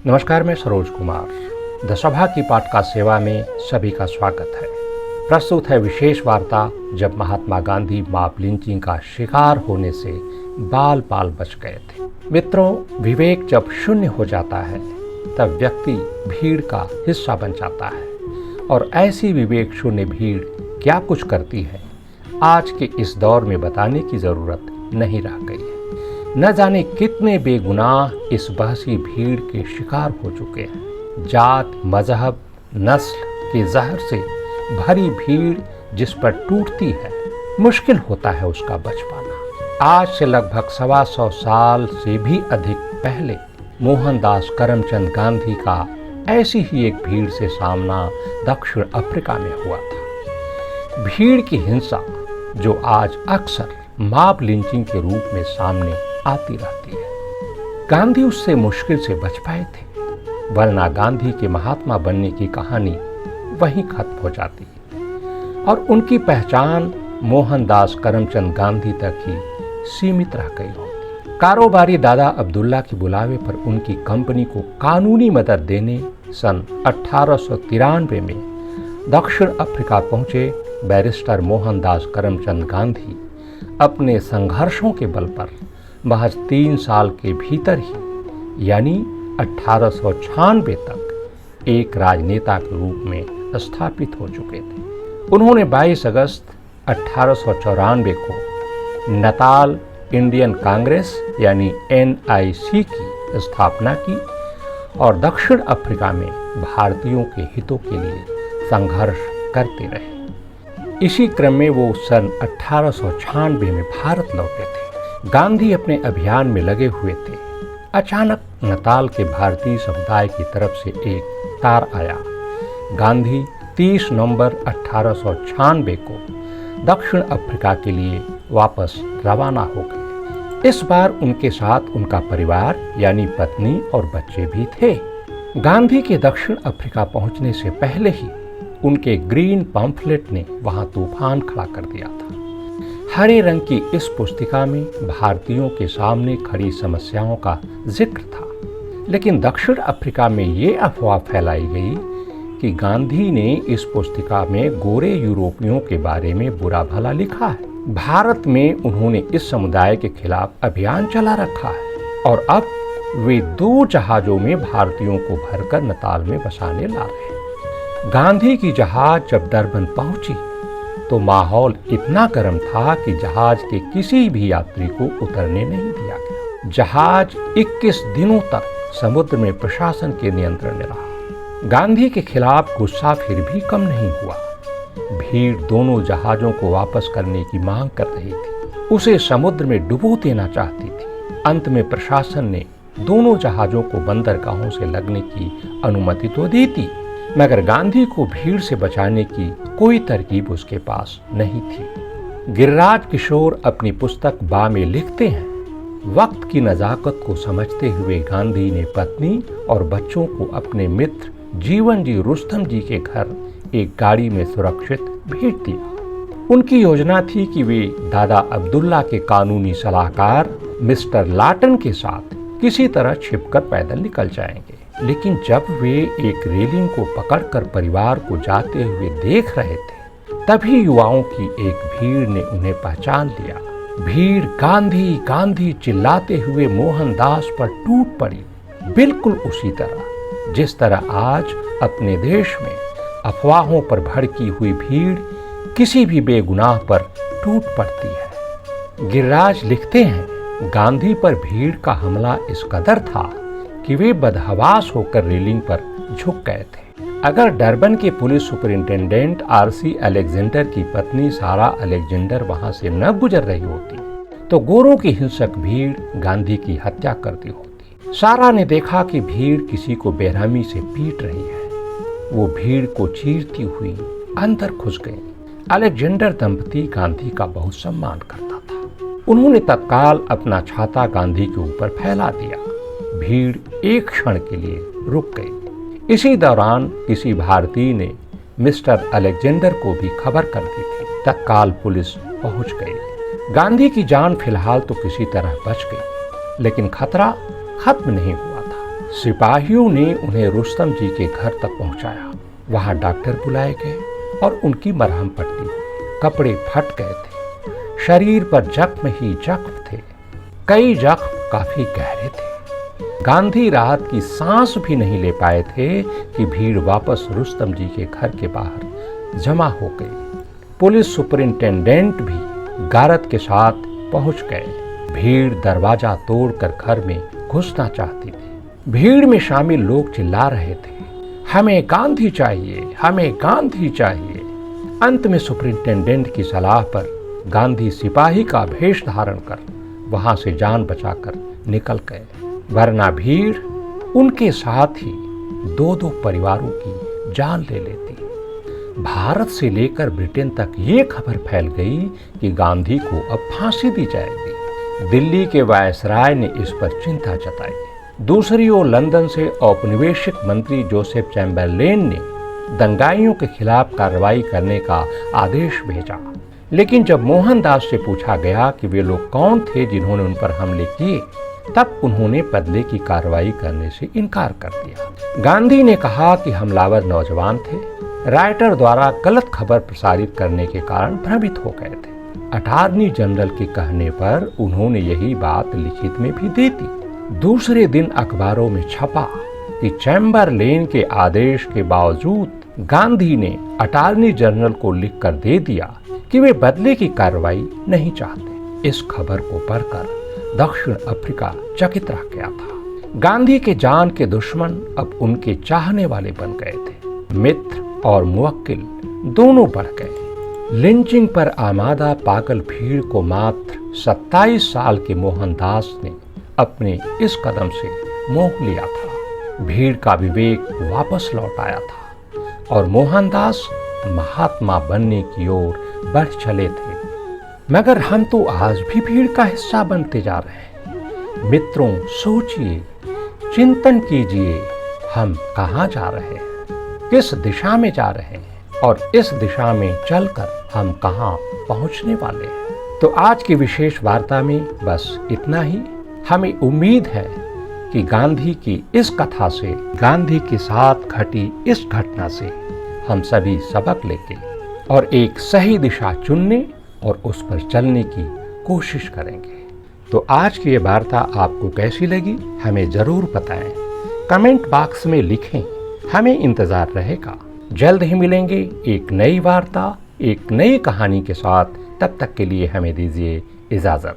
नमस्कार, मैं सरोज कुमार द सभा की पॉडकास्ट सेवा में सभी का स्वागत है। प्रस्तुत है विशेष वार्ता जब महात्मा गांधी मॉब लिंचिंग का शिकार होने से बाल बाल बच गए थे। मित्रों, विवेक जब शून्य हो जाता है तब व्यक्ति भीड़ का हिस्सा बन जाता है, और ऐसी विवेक शून्य भीड़ क्या कुछ करती है आज के इस दौर में बताने की जरूरत नहीं रह गई है। न जाने कितने बेगुनाह इस बहसी भीड़ के शिकार हो चुके हैं। जात, मजहब, नस्ल के जहर से भरी भीड़ जिस पर टूटती है, मुश्किल होता है उसका बच पाना। आज से लगभग 125 साल से भी अधिक पहले मोहनदास करमचंद गांधी का ऐसी ही एक भीड़ से सामना दक्षिण अफ्रीका में हुआ था। भीड़ की हिंसा जो आज अक्सर मॉब लिंचिंग के रूप में सामने आती रहती है, गांधी उससे मुश्किल से बच पाए थे, वरना गांधी के महात्मा बनने की कहानी वहीं खत्म हो जाती और उनकी पहचान मोहनदास करमचंद गांधी तक ही सीमित रह गई होती। कारोबारी दादा अब्दुल्ला के बुलावे पर उनकी कंपनी को कानूनी मदद देने सन 1893 में दक्षिण अफ्रीका पहुंचे बैरिस्टर मोहनदास करमचंद गांधी अपने संघर्षों के बल पर महज 3 साल के भीतर ही यानी 1896 तक एक राजनेता के रूप में स्थापित हो चुके थे। उन्होंने 22 अगस्त 1894 को नताल इंडियन कांग्रेस यानी NIC की स्थापना की और दक्षिण अफ्रीका में भारतीयों के हितों के लिए संघर्ष करते रहे। इसी क्रम में वो सन 1896 में भारत लौटे थे। गांधी अपने अभियान में लगे हुए थे। अचानक नताल के भारतीय समुदाय की तरफ से एक तार आया। गांधी 30 नवंबर 1896 को दक्षिण अफ्रीका के लिए वापस रवाना हो गए। इस बार उनके साथ उनका परिवार यानी पत्नी और बच्चे भी थे। गांधी के दक्षिण अफ्रीका पहुंचने से पहले ही उनके ग्रीन पम्फलेट ने वहां तूफान खड़ा कर दिया था। हरे रंग की इस पुस्तिका में भारतीयों के सामने खड़ी समस्याओं का जिक्र था, लेकिन दक्षिण अफ्रीका में ये अफवाह फैलाई गई कि गांधी ने इस पुस्तिका में गोरे यूरोपियों के बारे में बुरा भला लिखा है। भारत में उन्होंने इस समुदाय के खिलाफ अभियान चला रखा है और अब वे 2 जहाजों में भारतीयों को भरकर नताल में बसाने ला रहे हैं। गांधी की जहाज जब डरबन पहुंची तो माहौल इतना गर्म था कि जहाज के किसी भी यात्री को उतरने नहीं दिया गया। जहाज 21 दिनों तक समुद्र में प्रशासन के नियंत्रण में रहा। गांधी के खिलाफ गुस्सा फिर भी कम नहीं हुआ। भीड़ दोनों जहाजों को वापस करने की मांग कर रही थी, उसे समुद्र में डुबो देना चाहती थी। अंत में प्रशासन ने दोनों जहाजों को बंदरगाहों से लगने की अनुमति तो दी थी, मगर गांधी को भीड़ से बचाने की कोई तरकीब उसके पास नहीं थी। गिरिराज किशोर अपनी पुस्तक बा में लिखते हैं, वक्त की नजाकत को समझते हुए गांधी ने पत्नी और बच्चों को अपने मित्र जीवन जी रुस्तम जी के घर एक गाड़ी में सुरक्षित भेज दिया। उनकी योजना थी कि वे दादा अब्दुल्ला के कानूनी सलाहकार मिस्टर लाटन के साथ किसी तरह छिपकर पैदल निकल जाएंगे, लेकिन जब वे एक रेलिंग को पकड़कर परिवार को जाते हुए देख रहे थे, तभी युवाओं की एक भीड़ ने उन्हें पहचान लिया। भीड़ गांधी गांधी चिल्लाते हुए मोहनदास पर टूट पड़ी, बिल्कुल उसी तरह जिस तरह आज अपने देश में अफवाहों पर भड़की हुई भीड़ किसी भी बेगुनाह पर टूट पड़ती है। गिरिराज लिखते हैं, गांधी पर भीड़ का हमला इस कदर था कि वे बदहवास होकर रेलिंग पर झुक गए थे। अगर डरबन के पुलिस सुपरिंटेंडेंट RC अलेक्जेंडर की पत्नी सारा अलेक्जेंडर वहां से न गुजर रही होती तो गोरों की हिंसक भीड़ गांधी की हत्या कर दी होती। सारा ने देखा कि भीड़ किसी को बेरहमी से पीट रही है। वो भीड़ को चीरती हुई अंदर घुस गई। अलेक्जेंडर दंपति गांधी का बहुत सम्मान करता था। उन्होंने तत्काल अपना छाता गांधी के ऊपर फैला दिया। भीड़ एक क्षण के लिए रुक गई। इसी दौरान किसी भारतीय ने मिस्टर अलेक्जेंडर को भी खबर कर दी थी। तत्काल पुलिस पहुंच गई। गांधी की जान फिलहाल तो किसी तरह बच गई, लेकिन खतरा खत्म नहीं हुआ था। सिपाहियों ने उन्हें रुस्तम जी के घर तक पहुंचाया। वहां डॉक्टर बुलाए गए और उनकी मरहम पट्टी। कपड़े फट गए थे, शरीर पर जख्म ही जख्म थे, कई जख्म काफी गहरे थे। गांधी राहत की सांस भी नहीं ले पाए थे कि भीड़ वापस रुस्तम जी के घर के बाहर जमा हो गई। पुलिस सुपरिंटेंडेंट भी गारद के साथ पहुंच गए। भीड़ दरवाजा तोड़कर घर में घुसना चाहती थी। भीड़ में शामिल लोग चिल्ला रहे थे, हमें गांधी चाहिए, हमें गांधी चाहिए। अंत में सुपरिंटेंडेंट की सलाह पर गांधी सिपाही का भेष धारण कर वहां से जान बचाकर निकल गए, वरना भीड़ उनके साथ ही 2-2 परिवारों की जान ले लेती। भारत से लेकर ब्रिटेन तक ये खबर फैल गई कि गांधी को अब फांसी दी जाएगी। दिल्ली के वायसराय ने इस पर चिंता जताई। दूसरी ओर लंदन से औपनिवेशिक मंत्री जोसेफ चैम्बरलेन ने दंगाइयों के खिलाफ कार्रवाई करने का आदेश भेजा। लेकिन जब मोहनदास से पूछा गया कि वे लोग कौन थे जिन्होंने उन पर हमले किए, तब उन्होंने बदले की कार्रवाई करने से इनकार कर दिया। गांधी ने कहा कि हमलावर नौजवान थे, राइटर द्वारा गलत खबर प्रसारित करने के कारण भ्रमित हो गए थे। अटॉर्नी जनरल के कहने पर उन्होंने यही बात लिखित में भी दे दी। दूसरे दिन अखबारों में छपा कि चैम्बरलेन के आदेश के बावजूद गांधी ने अटॉर्नी जनरल को लिखकर दे दिया कि वे बदले की कार्रवाई नहीं चाहते। इस खबर को पढ़कर दक्षिण अफ्रीका चकित रह गया था। गांधी के जान के दुश्मन अब उनके चाहने वाले बन गए थे। मित्र और मुवक्किल दोनों बढ़ गए। लिंचिंग पर आमादा पागल भीड़ को मात्र 27 साल के मोहनदास ने अपने इस कदम से मोह लिया था। भीड़ का विवेक वापस लौट आया था और मोहनदास महात्मा बनने की ओर बढ़ चले थे। मगर हम तो आज भी भीड़ का हिस्सा बनते जा रहे हैं। मित्रों, सोचिए, चिंतन कीजिए, हम कहाँ जा रहे हैं, किस दिशा में जा रहे हैं और इस दिशा में चलकर हम कहाँ पहुँचने वाले हैं। तो आज की विशेष वार्ता में बस इतना ही। हमें उम्मीद है कि गांधी की इस कथा से, गांधी के साथ घटी इस घटना से हम सभी सबक लेके और एक सही दिशा चुनने और उस पर चलने की कोशिश करेंगे। तो आज की ये वार्ता आपको कैसी लगी हमें जरूर बताएं। कमेंट बॉक्स में लिखें, हमें इंतजार रहेगा। जल्द ही मिलेंगे एक नई वार्ता, एक नई कहानी के साथ। तब तक के लिए हमें दीजिए इजाजत।